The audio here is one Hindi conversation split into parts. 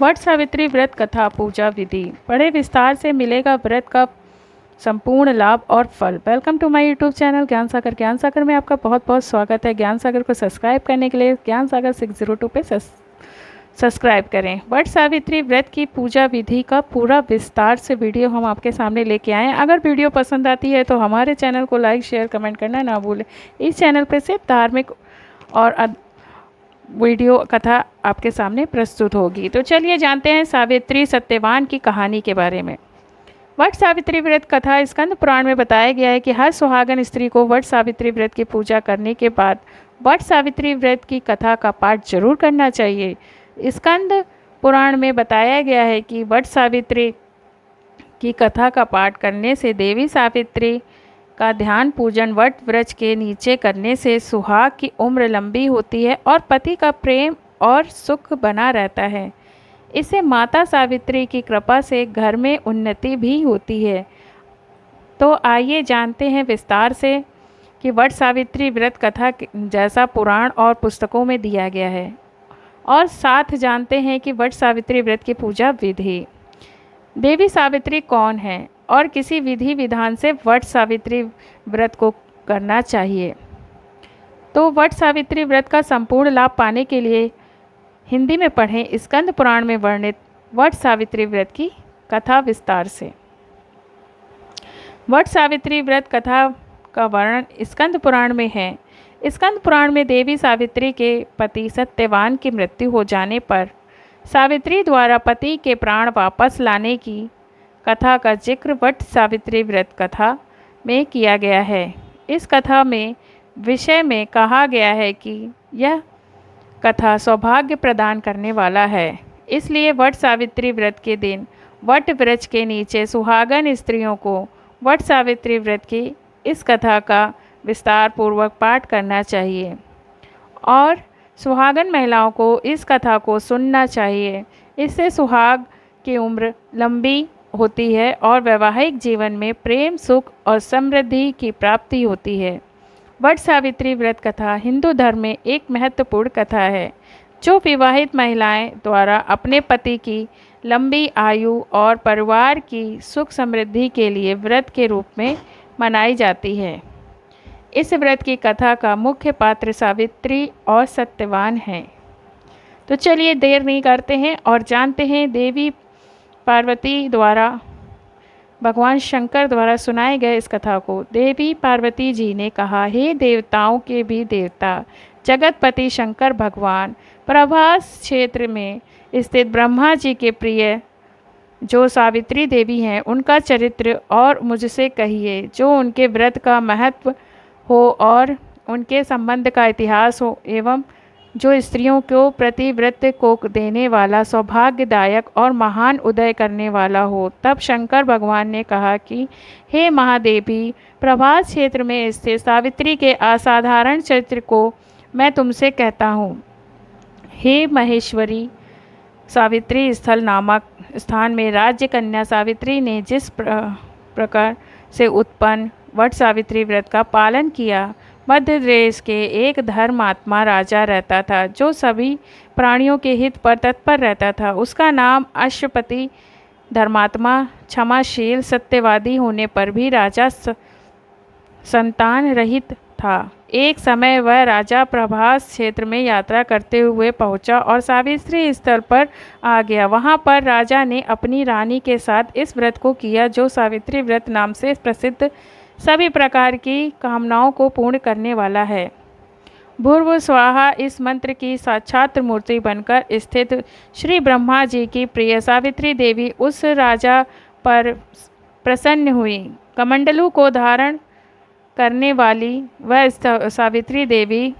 वट सावित्री व्रत कथा पूजा विधि। बड़े विस्तार से मिलेगा व्रत का संपूर्ण लाभ और फल। Welcome to my YouTube channel Gyan Sagar. ज्ञान सागर में आपका बहुत बहुत स्वागत है। ज्ञान सागर को सब्सक्राइब करने के लिए ज्ञान सागर 602 पे सब्सक्राइब करें। वट सावित्री व्रत की पूजा विधि का पूरा विस्तार से वीडियो हम आपके सामने लेके आए हैं। अगर वीडियो पसंद आती है तो हमारे चैनल को लाइक शेयर कमेंट करना ना भूलें। इस चैनल पर सिर्फ धार्मिक और वीडियो कथा आपके सामने प्रस्तुत होगी। तो चलिए जानते हैं सावित्री सत्यवान की कहानी के बारे में। वट सावित्री व्रत कथा स्कंद पुराण में बताया गया है कि हर सुहागन स्त्री को वट सावित्री व्रत की पूजा करने के बाद वट सावित्री व्रत की कथा का पाठ जरूर करना चाहिए। स्कंद पुराण में बताया गया है कि वट सावित्री की कथा का पाठ करने से देवी सावित्री का ध्यान पूजन वट वृक्ष के नीचे करने से सुहाग की उम्र लंबी होती है और पति का प्रेम और सुख बना रहता है। इससे माता सावित्री की कृपा से घर में उन्नति भी होती है। तो आइए जानते हैं विस्तार से कि वट सावित्री व्रत कथा जैसा पुराण और पुस्तकों में दिया गया है, और साथ जानते हैं कि वट सावित्री व्रत की पूजा विधि। देवी सावित्री कौन है और किसी विधि विधान से वट सावित्री व्रत को करना चाहिए। तो वट सावित्री व्रत का संपूर्ण लाभ पाने के लिए हिंदी में पढ़ें स्कंद पुराण में वर्णित वट सावित्री व्रत की कथा विस्तार से। वट सावित्री व्रत कथा का वर्णन स्कंद पुराण में है। स्कंद पुराण में देवी सावित्री के पति सत्यवान की मृत्यु हो जाने पर सावित्री द्वारा पति के प्राण वापस लाने की कथा का जिक्र वट सावित्री व्रत कथा में किया गया है। इस कथा में विषय में कहा गया है कि यह कथा सौभाग्य प्रदान करने वाला है, इसलिए वट सावित्री व्रत के दिन वट वृक्ष के नीचे सुहागन स्त्रियों को वट सावित्री व्रत की इस कथा का विस्तार पूर्वक पाठ करना चाहिए और सुहागन महिलाओं को इस कथा को सुनना चाहिए। इससे सुहाग की उम्र लंबी होती है और वैवाहिक जीवन में प्रेम सुख और समृद्धि की प्राप्ति होती है। वट सावित्री व्रत कथा हिंदू धर्म में एक महत्वपूर्ण कथा है जो विवाहित महिलाएं द्वारा अपने पति की लंबी आयु और परिवार की सुख समृद्धि के लिए व्रत के रूप में मनाई जाती है। इस व्रत की कथा का मुख्य पात्र सावित्री और सत्यवान हैं। तो चलिए देर नहीं करते हैं और जानते हैं देवी पार्वती द्वारा भगवान शंकर द्वारा सुनाए गए इस कथा को। देवी पार्वती जी ने कहा, हे देवताओं के भी देवता जगतपति शंकर भगवान, प्रभास क्षेत्र में स्थित ब्रह्मा जी के प्रिय जो सावित्री देवी हैं उनका चरित्र और मुझसे कहिए, जो उनके व्रत का महत्व हो और उनके संबंध का इतिहास हो एवं जो स्त्रियों को प्रति व्रत को देने वाला सौभाग्यदायक और महान उदय करने वाला हो। तब शंकर भगवान ने कहा कि हे महादेवी, प्रभास क्षेत्र में स्थित सावित्री के असाधारण चरित्र को मैं तुमसे कहता हूँ। हे महेश्वरी, सावित्री स्थल नामक स्थान में राज्य कन्या सावित्री ने जिस प्रकार से उत्पन्न वट सावित्री व्रत का पालन किया, मध्य देश के एक धर्मात्मा राजा रहता था जो सभी प्राणियों के हित पर तत्पर रहता था। उसका नाम अश्वपति धर्मात्मा क्षमाशील सत्यवादी होने पर भी राजा संतान रहित था। एक समय वह राजा प्रभास क्षेत्र में यात्रा करते हुए पहुंचा और सावित्री स्थल पर आ गया। वहां पर राजा ने अपनी रानी के साथ इस व्रत को किया जो सावित्री व्रत नाम से प्रसिद्ध सभी प्रकार की कामनाओं को पूर्ण करने वाला है। भूर्भुव स्वाहा इस मंत्र की साक्षात मूर्ति बनकर स्थित श्री ब्रह्मा जी की प्रिय सावित्री देवी उस राजा पर प्रसन्न हुई। कमंडलू को धारण करने वाली वह सावित्री देवी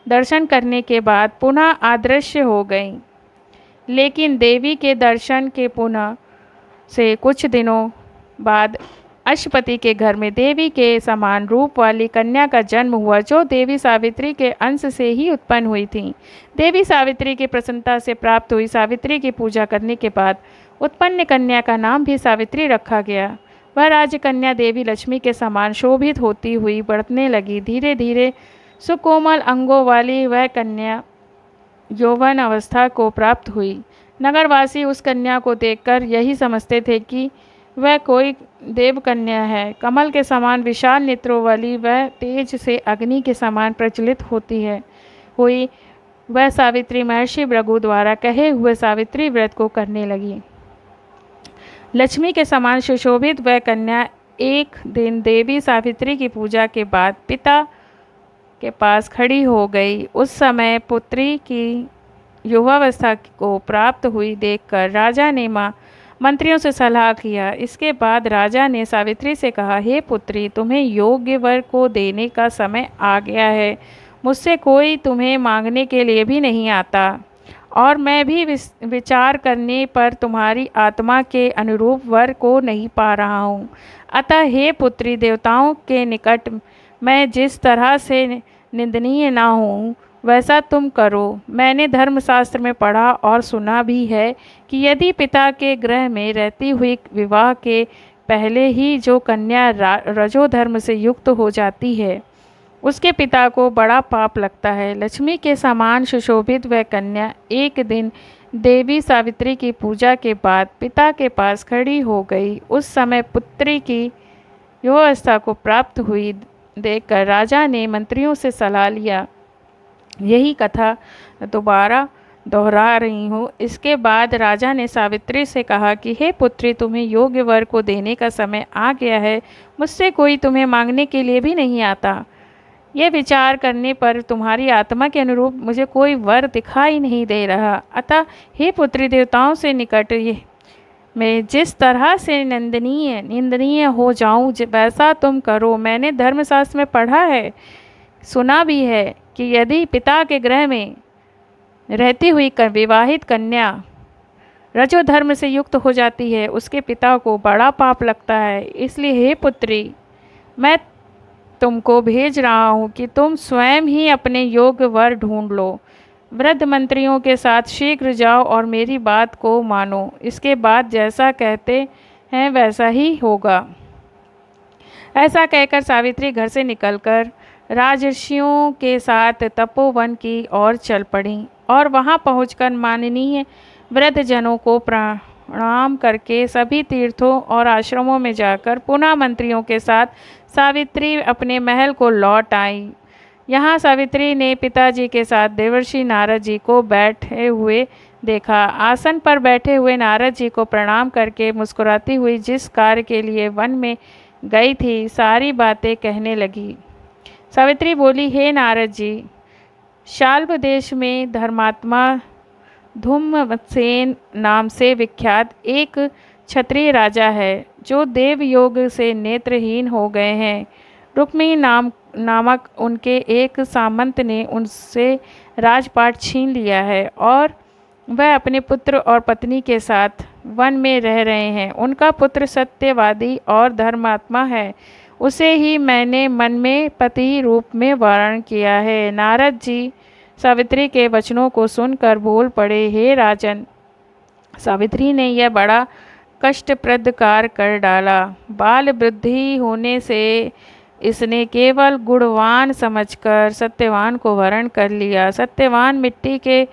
दर्शन करने के बाद पुनः अदृश्य हो गई। लेकिन देवी के दर्शन के पुनः से कुछ दिनों बाद अश्वपति के घर में देवी के समान रूप वाली कन्या का जन्म हुआ जो देवी सावित्री के अंश से ही उत्पन्न हुई थी। देवी सावित्री की प्रसन्नता से प्राप्त हुई सावित्री की पूजा करने के बाद उत्पन्न कन्या का नाम भी सावित्री रखा गया। वह राजकन्या देवी लक्ष्मी के समान शोभित होती हुई बढ़ने लगी। धीरे धीरे सुकोमल अंगों वाली वह कन्या यौवन अवस्था को प्राप्त हुई। नगरवासी उस कन्या को देखकर यही समझते थे कि वह कोई देव कन्या है। कमल के समान विशाल नेत्रों वाली वह तेज से अग्नि के समान प्रज्वलित होती है हुई वह सावित्री महर्षि भृगु द्वारा कहे हुए सावित्री व्रत को करने लगी। लक्ष्मी के समान सुशोभित वह कन्या एक दिन देवी सावित्री की पूजा के बाद पिता के पास खड़ी हो गई। उस समय पुत्री की युवावस्था को प्राप्त हुई देखकर राजा ने मंत्रियों से सलाह किया। इसके बाद राजा ने सावित्री से कहा, हे पुत्री, तुम्हें योग्य वर को देने का समय आ गया है। मुझसे कोई तुम्हें मांगने के लिए भी नहीं आता और मैं भी विचार करने पर तुम्हारी आत्मा के अनुरूप वर को नहीं पा रहा हूँ। अतः हे पुत्री, देवताओं के निकट मैं जिस तरह से निंदनीय ना हूँ वैसा तुम करो। मैंने धर्मशास्त्र में पढ़ा और सुना भी है कि यदि पिता के गृह में रहती हुई विवाह के पहले ही जो कन्या रजोधर्म से युक्त हो जाती है उसके पिता को बड़ा पाप लगता है। लक्ष्मी के समान सुशोभित वह कन्या एक दिन देवी सावित्री की पूजा के बाद पिता के पास खड़ी हो गई। उस समय पुत्री की युवावस्था को प्राप्त हुई देखकर राजा ने मंत्रियों से सलाह लिया। यही कथा दोबारा दोहरा रही हूँ। इसके बाद राजा ने सावित्री से कहा कि हे पुत्री, तुम्हें योग्य वर को देने का समय आ गया है। मुझसे कोई तुम्हें मांगने के लिए भी नहीं आता। यह विचार करने पर तुम्हारी आत्मा के अनुरूप मुझे कोई वर दिखाई नहीं दे रहा। अतः हे पुत्री, देवताओं से निकट मैं जिस तरह से निंदनीय हो जाऊं वैसा तुम करो। मैंने धर्मशास्त्र में पढ़ा है, सुना भी है कि यदि पिता के गृह में रहती हुई विवाहित कन्या रजोधर्म से युक्त हो जाती है उसके पिता को बड़ा पाप लगता है। इसलिए हे पुत्री, मैं तुमको भेज रहा हूँ कि तुम स्वयं ही अपने योग्य वर ढूंढ लो। वृद्ध मंत्रियों के साथ शीघ्र जाओ और मेरी बात को मानो। इसके बाद जैसा कहते हैं वैसा ही होगा। ऐसा कहकर सावित्री घर से निकलकर राजर्षियों के साथ तपोवन की ओर चल पड़ी और वहां पहुंचकर माननीय वृद्धजनों को प्रणाम करके सभी तीर्थों और आश्रमों में जाकर पुनः मंत्रियों के साथ सावित्री अपने महल को लौट आई। यहाँ सावित्री ने पिताजी के साथ देवर्षि नारद जी को बैठे हुए देखा। आसन पर बैठे हुए नारद जी को प्रणाम करके मुस्कुराती हुई जिस कार्य के लिए वन में गई थी सारी बातें कहने लगी। सावित्री बोली, हे नारद जी, शाल्व देश में धर्मात्मा धूम्रसेन नाम से विख्यात एक क्षत्रिय राजा है जो देव योग से नेत्रहीन हो गए हैं। रुक्मिणी नामक उनके एक सामंत ने उनसे राजपाट छीन लिया है और वह अपने पुत्र और पत्नी के साथ वन में रह रहे हैं। उनका पुत्र सत्यवादी और धर्मात्मा है। उसे ही मैंने मन में पति रूप में वर्ण किया है। नारद जी सावित्री के वचनों को सुनकर बोल पड़े, हे राजन, सावित्री ने यह बड़ा कष्टप्रद कार्य कर डाला। बाल वृद्धि होने से इसने केवल गुणवान समझकर सत्यवान को वरण कर लिया। सत्यवान मिट्टी के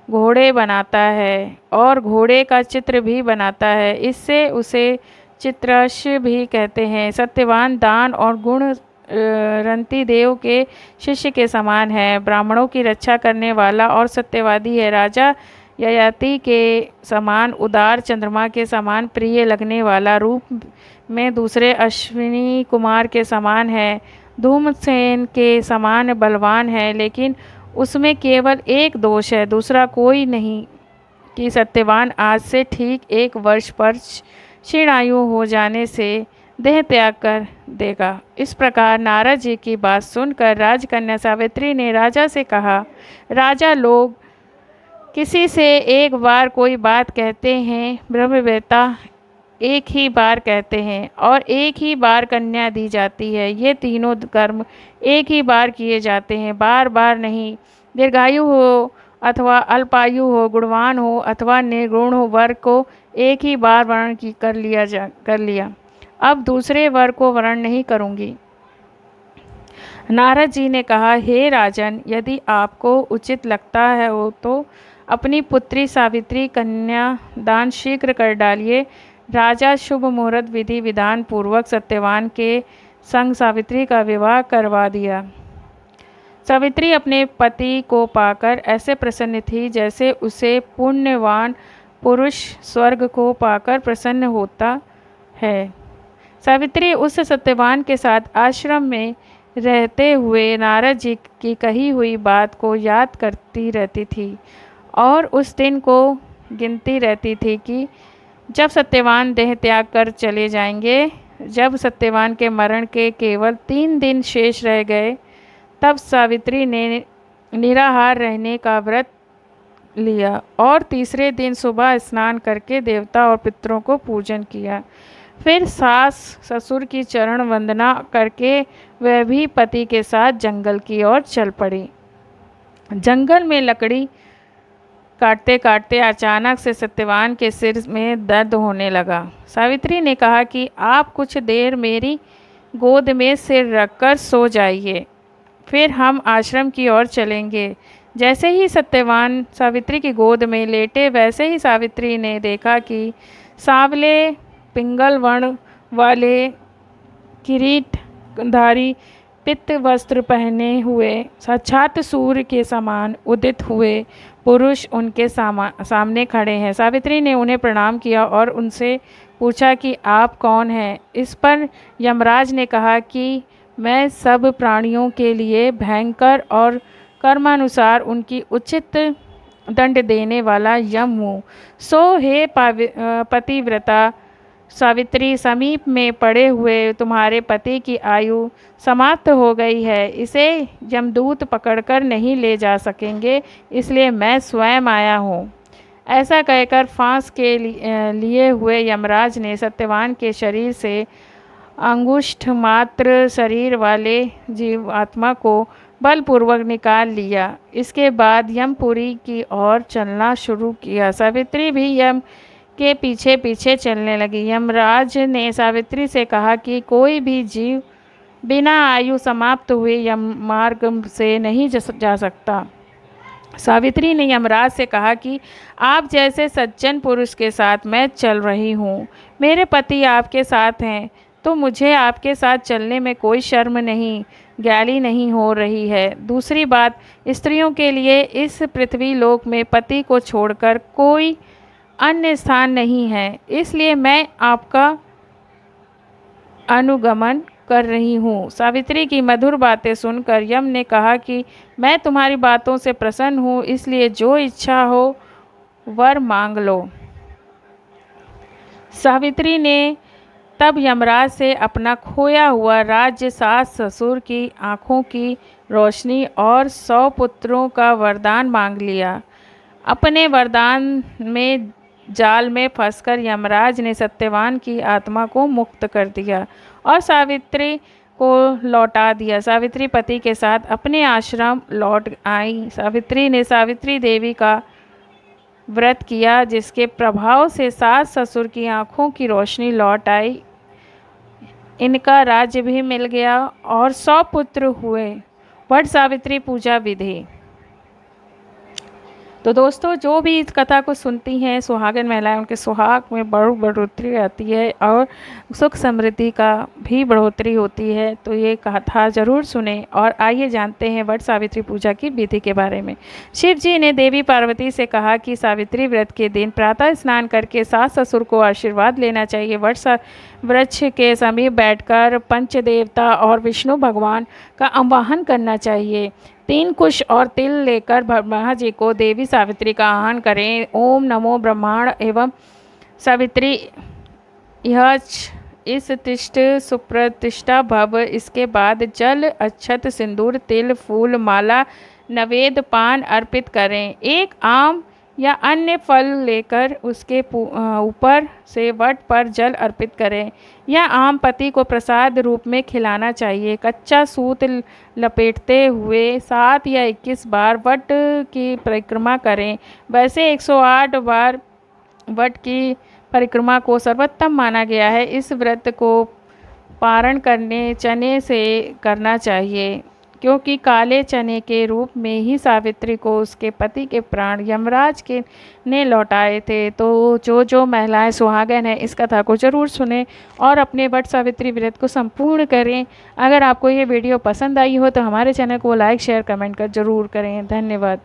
घोड़े बनाता है और घोड़े का चित्र भी बनाता है, इससे उसे चित्रश भी कहते हैं। सत्यवान दान और गुण रंती देव के शिष्य के समान है। ब्राह्मणों की रक्षा करने वाला और सत्यवादी है। राजा ययाति के समान उदार, चंद्रमा के समान प्रिय लगने वाला, रूप में दूसरे अश्विनी कुमार के समान है। धूम्रसेन के समान बलवान है, लेकिन उसमें केवल एक दोष है, दूसरा कोई नहीं कि सत्यवान आज से ठीक 1 वर्ष पर क्षीण आयु हो जाने से देह त्याग कर देगा। इस प्रकार नारद जी की बात सुनकर राजकन्या सावित्री ने राजा से कहा, राजा, लोग किसी से एक बार कोई बात कहते हैं, ब्रह्मवेत्ता एक ही बार कहते हैं और एक ही बार कन्या दी जाती है। ये तीनों कर्म एक ही बार किए जाते हैं, बार बार नहीं। दीर्घायु हो अथवा अल्पायु हो, गुणवान हो अथवा निर्गुण हो, वर को एक ही बार वर्ण कर लिया। अब दूसरे वर को वर्ण नहीं करूँगी। नारद जी ने कहा, हे राजन, यदि आपको उचित लगता है हो तो अपनी पुत्री सावित्री कन्या दान शीघ्र कर डालिए। राजा शुभ मुहूर्त विधि विधान पूर्वक सत्यवान के संग सावित्री का विवाह करवा दिया। सावित्री अपने पति को पाकर ऐसे प्रसन्न थी जैसे उसे पुण्यवान पुरुष स्वर्ग को पाकर प्रसन्न होता है। सावित्री उस सत्यवान के साथ आश्रम में रहते हुए नारद जी की कही हुई बात को याद करती रहती थी और उस दिन को गिनती रहती थी कि जब सत्यवान देह त्याग कर चले जाएंगे। जब सत्यवान के मरण के केवल 3 दिन शेष रह गए, तब सावित्री ने निराहार रहने का व्रत लिया और तीसरे दिन सुबह स्नान करके देवता और पितरों को पूजन किया। फिर सास ससुर की चरण वंदना करके वह भी पति के साथ जंगल की ओर चल पड़ी। जंगल में लकड़ी काटते काटते अचानक से सत्यवान के सिर में दर्द होने लगा। सावित्री ने कहा कि आप कुछ देर मेरी गोद में सिर रखकर सो जाइए, फिर हम आश्रम की ओर चलेंगे। जैसे ही सत्यवान सावित्री की गोद में लेटे, वैसे ही सावित्री ने देखा कि सांवले पिंगल वर्ण वाले किरीटधारी पित्त वस्त्र पहने हुए साक्षात सूर्य के समान उदित हुए पुरुष उनके सामने खड़े हैं। सावित्री ने उन्हें प्रणाम किया और उनसे पूछा कि आप कौन हैं। इस पर यमराज ने कहा कि मैं सब प्राणियों के लिए भयंकर और कर्मानुसार उनकी उचित दंड देने वाला यम हूँ। सो हे पतिव्रता सावित्री, समीप में पड़े हुए तुम्हारे पति की आयु समाप्त हो गई है, इसे यमदूत पकड़कर नहीं ले जा सकेंगे, इसलिए मैं स्वयं आया हूँ। ऐसा कहकर फांस के लिए हुए यमराज ने सत्यवान के शरीर से अंगुष्ठ मात्र शरीर वाले जीवात्मा को बलपूर्वक निकाल लिया। इसके बाद यमपुरी की ओर चलना शुरू किया। सावित्री भी यम के पीछे पीछे चलने लगी। यमराज ने सावित्री से कहा कि कोई भी जीव बिना आयु समाप्त हुए यम मार्ग से नहीं जा सकता। सावित्री ने यमराज से कहा कि आप जैसे सज्जन पुरुष के साथ मैं चल रही हूँ, मेरे पति आपके साथ हैं, तो मुझे आपके साथ चलने में कोई शर्म नहीं, ग्याली नहीं हो रही है। दूसरी बात, स्त्रियों के लिए इस पृथ्वी लोक में पति को छोड़कर कोई अन्य स्थान नहीं है, इसलिए मैं आपका अनुगमन कर रही हूँ। सावित्री की मधुर बातें सुनकर यम ने कहा कि मैं तुम्हारी बातों से प्रसन्न हूँ, इसलिए जो इच्छा हो वर मांग लो। सावित्री ने तब यमराज से अपना खोया हुआ राज्य, सास ससुर की आँखों की रोशनी और 100 पुत्रों का वरदान मांग लिया। अपने वरदान में जाल में फंसकर यमराज ने सत्यवान की आत्मा को मुक्त कर दिया और सावित्री को लौटा दिया। सावित्री पति के साथ अपने आश्रम लौट आई। सावित्री ने सावित्री देवी का व्रत किया, जिसके प्रभाव से सास ससुर की आँखों की रोशनी लौट आई। इनका राज्य भी मिल गया और 100 पुत्र हुए। वट सावित्री पूजा विधि। तो दोस्तों, जो भी इस कथा को सुनती हैं सुहागन महिलाएं, उनके सुहाग में बढ़ोतरी आती है और सुख समृद्धि का भी बढ़ोतरी होती है। तो ये कथा ज़रूर सुने और आइए जानते हैं वट सावित्री पूजा की विधि के बारे में। शिव जी ने देवी पार्वती से कहा कि सावित्री व्रत के दिन प्रातः स्नान करके सास ससुर को आशीर्वाद लेना चाहिए। वट वृक्ष के समीप बैठकर पंचदेवता और विष्णु भगवान का आवाहन करना चाहिए। 3 कुश और तिल लेकर ब्रह्मा जी को देवी सावित्री का आह्वान करें। ओम नमो ब्रह्मांड एवं सावित्री यह इस तिष्ठ सुप्रतिष्ठा भव। इसके बाद जल, अक्षत, सिंदूर, तिल, फूल, माला, नवेद, पान अर्पित करें। एक आम या अन्य फल लेकर उसके ऊपर से वट पर जल अर्पित करें। यह आम पति को प्रसाद रूप में खिलाना चाहिए। कच्चा सूत लपेटते हुए 7 या 21 बार वट की परिक्रमा करें। वैसे 108 बार वट की परिक्रमा को सर्वोत्तम माना गया है। इस व्रत को पारण करने चने से करना चाहिए। क्योंकि काले चने के रूप में ही सावित्री को उसके पति के प्राण यमराज के ने लौटाए थे। तो जो जो महिलाएं सुहागन हैं इस कथा को ज़रूर सुनें और अपने वट सावित्री व्रत को संपूर्ण करें। अगर आपको ये वीडियो पसंद आई हो तो हमारे चैनल को लाइक शेयर कमेंट कर ज़रूर करें। धन्यवाद।